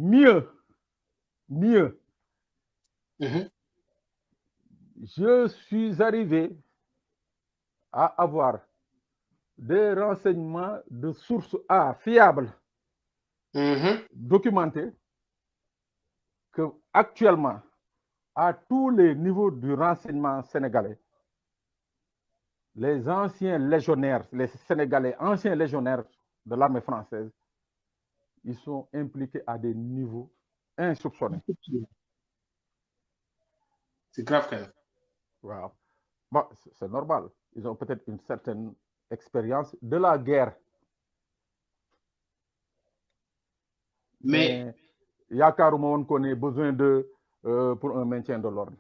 Mieux, je suis arrivé à avoir des renseignements de source A fiables, documentés, que actuellement, à tous les niveaux du renseignement sénégalais, les anciens légionnaires, les Sénégalais, anciens légionnaires de l'armée française, ils sont impliqués à des niveaux insoupçonnés. C'est grave quand même. Wow. Bon, c'est normal. Ils ont peut-être une certaine expérience de la guerre. Mais yaakaaruma woon qu'on ait besoin de pour un maintien de l'ordre.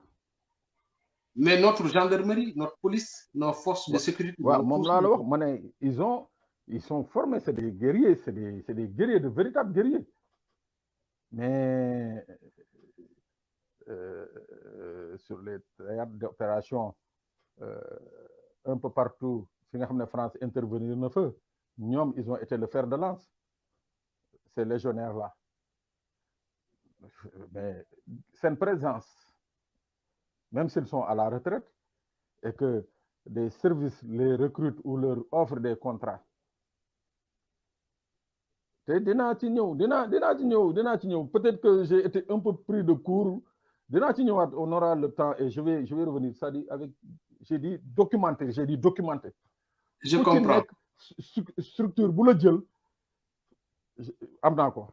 Mais notre gendarmerie, notre police, nos forces de sécurité, ils sont formés, c'est des guerriers, c'est des guerriers, de véritables guerriers. Mais sur les théâtres d'opération un peu partout, fi nga xam ne France intervenir na fa, ñoom ils ont été le fer de lance, ces légionnaires-là. Mais seen présence, même s'ils sont à la retraite et que des services les recrutent ou leur offrent des contrats, te dinaa ci ñëw peut-être que j'ai été un peu pris de court, dinaa ci ñëwaat, on aura le temps et je vais revenir, c'est-à-dire avec, j'ai dit documenté. Je comprends. Structure bu la jël am naa ko.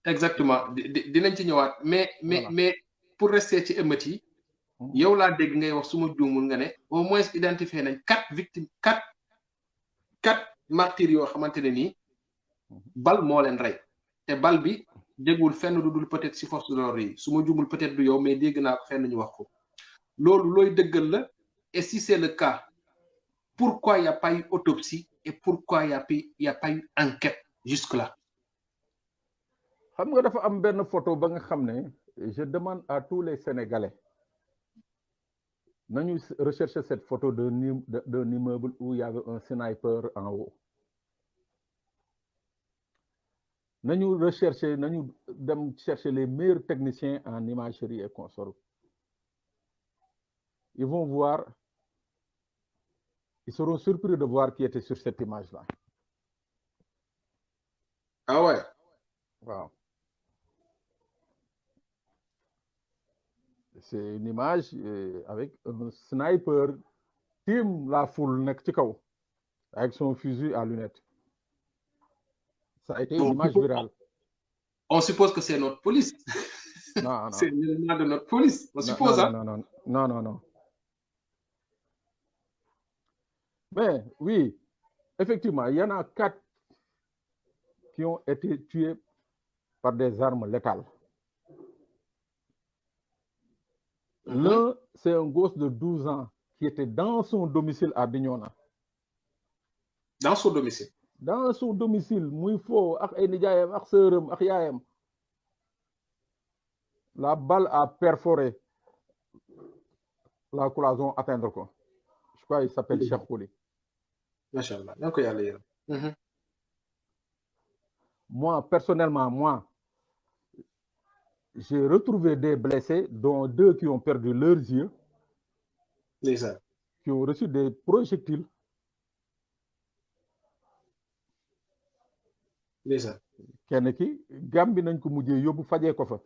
Exactement dinañ ci ñëwaat mais pour rester ci émeutes yi yow laa dégg ngay wax suma juumul nga ne au moins identifié nañ 4 victimes 4 martyrs yoo xamante ne nii bal moo leen rey te bal bi jégul fenn du dul peut-être si force de l'ordre yi suma juumul peut-être du yow mais dégg naa ko fenn ñu wax ko loolu looy dëggal la et si c'est le cas pourquoi il n'y a pas eu autopsie et pourquoi il y a pas eu enquête jusque-là. xam nga dafa am benn photo ba nga xam ne je demande à tous les Sénégalais nañu rechercher cette photo d'un immeuble où il y avait un sniper en haut. Nañu dem chercher les meilleurs techniciens en imagerie et consorts. Ils vont voir, ils seront surpris de voir qui était sur cette image-là. Ah ouais? Wow. C'est une image avec un sniper tiim la foule nekk ci kaw avec son fusil à lunettes. Ça a été une image virale. On suppose que c'est notre police. Non. C'est l'élément de notre police. On suppose, non. Mais oui, effectivement, il y en a 4 qui ont été tués par des armes létales. L'un, c'est un gosse de 12 ans qui était dans son domicile à Bignona. Dans son domicile? Dans son domicile, muy fo ak ay nijaayam ak sœuram ak yaayam. La balle a perforé la cloison, atteindre quoi. Je crois qu'il s'appelle Cheikh Kouli. Machallah. Moi, personnellement, j'ai retrouvé des blessés, dont 2 qui ont perdu leurs yeux, qui ont reçu des projectiles. Kenn ki Gambie nañ ko mujjee yóbbu fajee ko fa.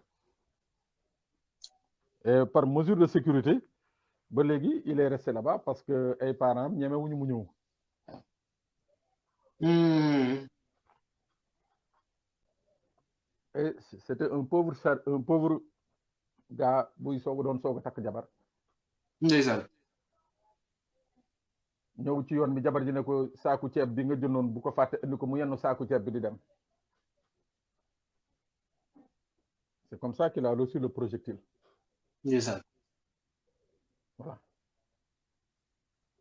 Et par mesure de sécurité, ba léegi il est resté là-bas parce que ay parents ñemewuñu mu ñëw. Et c'était un pauvre gars buy doon soog a takk jabar. Ndeysaan. ñëw ci yoon bi jabar ji ne ko saaku ceeb bi nga jëndoon bu ko fàtte indi ko mu yenn saaku ceeb bi di dem. C'est comme ça qu'il a reçu le projectile. Ndeysaan. Voilà.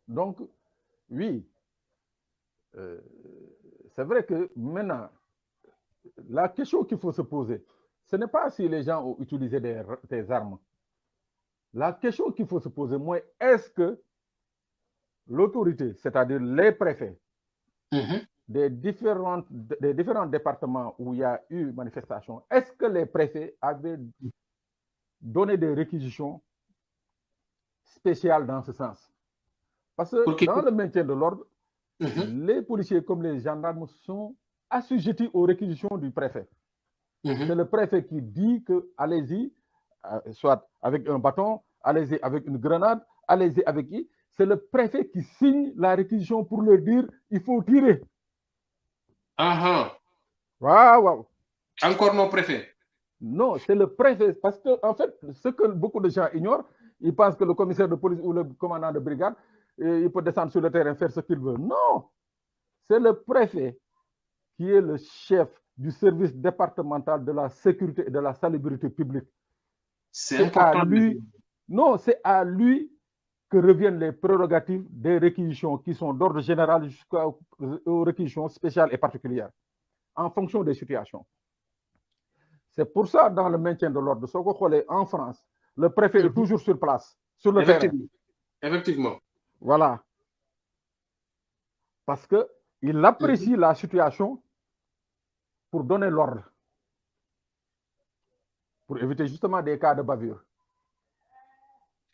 Donc, oui, c'est vrai que maintenant, la question qu'il faut se poser, ce n'est pas si les gens ont utilisé des armes. La question qu'il faut se poser, moi, est-ce que l'autorité, c'est-à-dire les préfets, des différents départements où il y a eu manifestation, est-ce que les préfets avaient donné des réquisitions spéciales dans ce sens? Parce que dans le maintien de l'ordre, les policiers comme les gendarmes sont assujettis aux réquisitions du préfet. C'est le préfet qui dit que allez-y, soit avec un bâton, allez-y avec une grenade, allez-y avec qui. C'est le préfet qui signe la réquisition pour leur dire il faut tirer. Wow. Encore non préfet? Non, c'est le préfet. Parce que, en fait, ce que beaucoup de gens ignorent, ils pensent que le commissaire de police ou le commandant de brigade, il peut descendre sur le terrain et faire ce qu'il veut. Non, c'est le préfet qui est le chef du service départemental de la sécurité et de la salubrité publique. C'est important. Non, c'est à lui que reviennent les prérogatives des réquisitions qui sont d'ordre général jusqu'aux réquisitions spéciales et particulières, en fonction des situations. C'est pour ça, dans le maintien de l'ordre, en France, le préfet est toujours sur place, sur le terrain. Effectivement. Voilà. Parce qu'il apprécie la situation pour donner l'ordre, pour éviter justement des cas de bavure.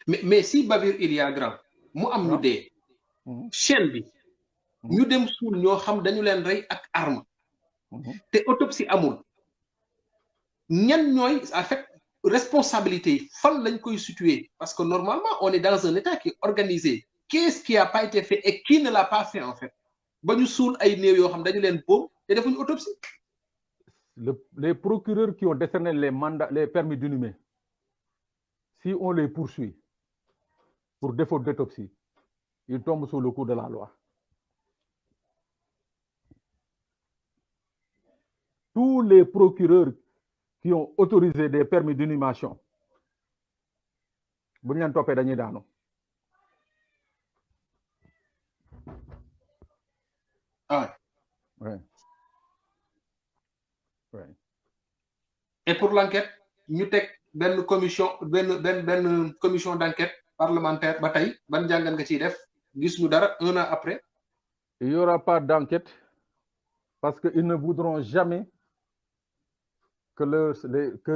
Mais si bavure il y a grand, mu am ñu dé chaîne bi ñu dem sul ñoo xam dañu leen ray ak arme té autopsie amul ñan ñoy en fait responsabilité fan lañ koy situer parce que normalement on est dans un état qui est organisé. Qu'est-ce qui a pas été fait et qui ne l'a pas fait en fait? Ba ñu sul ay néew yo xam dañu leen boom té defuñu autopsie. Les procureurs qui ont décerné les mandats, les permis d'inhumer, si on les poursuit pour défaut d'autopsie, ils tombent sous le coup de la loi. Tous les procureurs qui ont autorisé des permis d'inhumation, bu ñu leen toppee dañuy daanu. Ouais. Et pour l'enquête, ñu tek ben commission commission d'enquête parlementaire ba tay ban jangal nga ci def gis ñu dara 1 an après. Il n'y aura pas d'enquête parce qu'ils ne voudront jamais que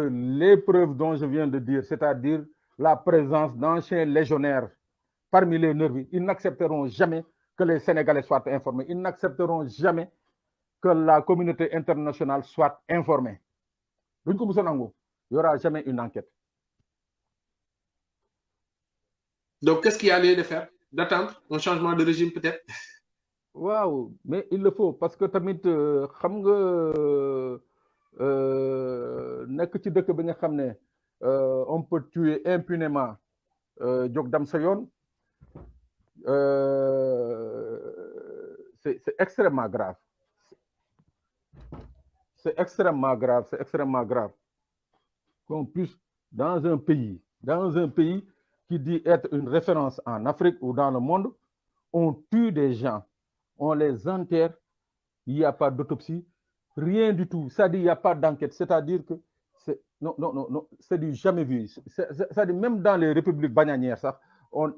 les preuves dont je viens de dire, c'est-à-dire la présence d'anciens légionnaires parmi les nervis, ils n'accepteront jamais que les Sénégalais soient informés. Ils n'accepteront jamais que la communauté internationale soit informée. Il n'y aura jamais une enquête. Donc, qu'est-ce qu'il y a lieu de faire? D'attendre un changement de régime peut-être? Waouh, mais il le faut parce que tamit xam nga nek ci dëkk bi nga xam ne on peut tuer impunément jóg dam sa yoon c'est extrêmement grave. C'est extrêmement grave qu'on puisse dans un pays qui dit être une référence en Afrique ou dans le monde, on tue des gens, on les enterre, il n'y a pas d'autopsie, rien du tout. Ça dit il n'y a pas d'enquête, c'est-à-dire que c'est du jamais vu. C'est-à-dire même dans les républiques bananières,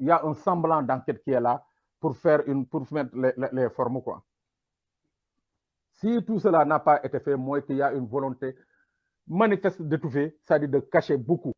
il y a un semblant d'enquête qui est là pour mettre les formes, quoi. Si tout cela n'a pas été fait, moi, qu'il y a une volonté manifeste d'étouffer, c'est-à-dire de cacher beaucoup.